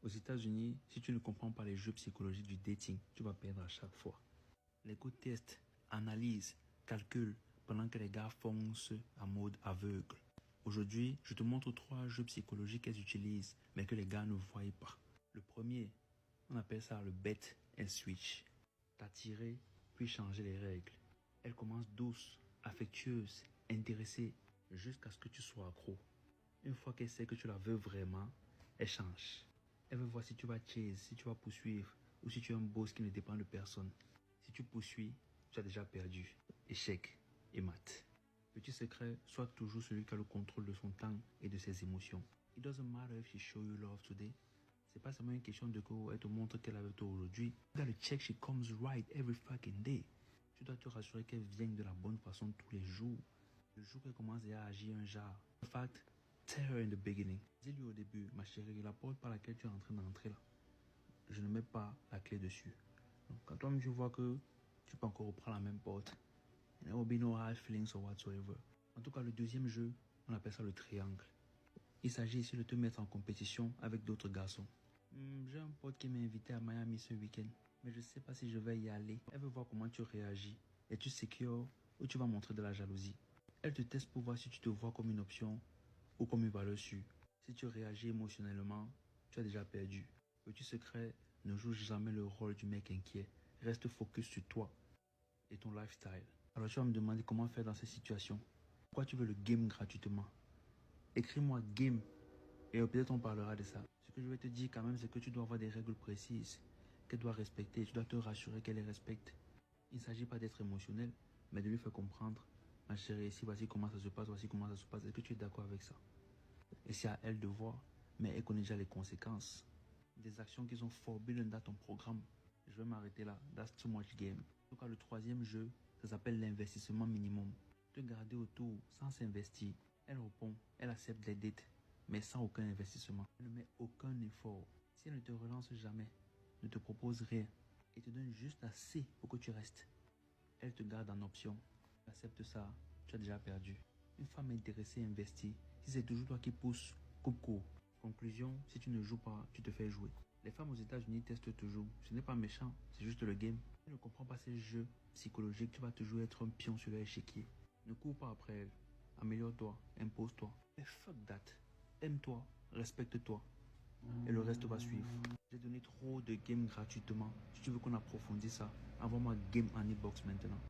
Aux États-Unis, si tu ne comprends pas les jeux psychologiques du dating, tu vas perdre à chaque fois. Les go testent, analysent, calculent pendant que les gars foncent en mode aveugle. Aujourd'hui, je te montre 3 jeux psychologiques qu'elles utilisent, mais que les gars ne voient pas. Le premier, on appelle ça le bet and switch. T'attirer, puis changer les règles. Elle commence douce, affectueuse, intéressée, jusqu'à ce que tu sois accro. Une fois qu'elle sait que tu la veux vraiment, elle change. Elle veut voir si tu vas chase, si tu vas poursuivre, ou si tu es un boss qui ne dépend de personne. Si tu poursuis, tu as déjà perdu. Échec et mat. Petit secret, sois toujours celui qui a le contrôle de son temps et de ses émotions. It doesn't matter if she show you love today. C'est pas seulement une question de qu'elle te montre qu'elle est avec toi aujourd'hui. You gotta check she comes right every fucking day. Tu dois te rassurer qu'elle vient de la bonne façon tous les jours. Le jour qu'elle commence à agir un genre. In fact, tell her in the beginning. Dis-lui au début, ma chérie, la porte par laquelle tu es en train d'entrer là, je ne mets pas la clé dessus. Donc, quand toi-même tu vois que tu peux encore reprendre la même porte, there will be no hard feelings or whatsoever. En tout cas, le deuxième jeu, on appelle ça le triangle. Il s'agit ici de te mettre en compétition avec d'autres garçons. J'ai un pote qui m'a invité à Miami ce week-end, mais je ne sais pas si je vais y aller. Elle veut voir comment tu réagis. Es-tu secure ou tu vas montrer de la jalousie? Elle te teste pour voir si tu te vois comme une option ou comme une valeur sûre. Si tu réagis émotionnellement, tu as déjà perdu. Petit secret, ne joue jamais le rôle du mec inquiet. Reste focus sur toi et ton lifestyle. Alors tu vas me demander comment faire dans ces situations. Pourquoi tu veux le game gratuitement? Écris-moi game et peut-être on parlera de ça. Ce que je vais te dire quand même, c'est que tu dois avoir des règles précises qu'elle doit respecter. Tu dois te rassurer qu'elle les respecte. Il ne s'agit pas d'être émotionnel, mais de lui faire comprendre, ma chérie, ici, voici comment ça se passe, voici comment ça se passe. Est-ce que tu es d'accord avec ça? Et c'est à elle de voir, mais elle connaît déjà les conséquences. Des actions qui sont forbidden dans ton programme. Je vais m'arrêter là. That's too much game. En tout cas, le troisième jeu, ça s'appelle l'investissement minimum. Te garder autour sans s'investir. Elle répond, elle accepte les dettes, mais sans aucun investissement. Elle ne met aucun effort. Si elle ne te relance jamais, ne te propose rien et te donne juste assez pour que tu restes, elle te garde en option. Tu acceptes ça, tu as déjà perdu. Une femme intéressée et investie, si c'est toujours toi qui pousses, coupe court. Conclusion, si tu ne joues pas, tu te fais jouer. Les femmes aux États-Unis testent toujours. Ce n'est pas méchant, c'est juste le game. Si tu ne comprends pas ces jeux psychologiques, tu vas toujours être un pion sur l'échiquier. Ne cours pas après elle. Améliore-toi, impose-toi. Mais fuck that. Aime-toi, respecte-toi. Et le reste va suivre. J'ai donné trop de games gratuitement. Si tu veux qu'on approfondisse ça, envoie-moi game en inbox maintenant.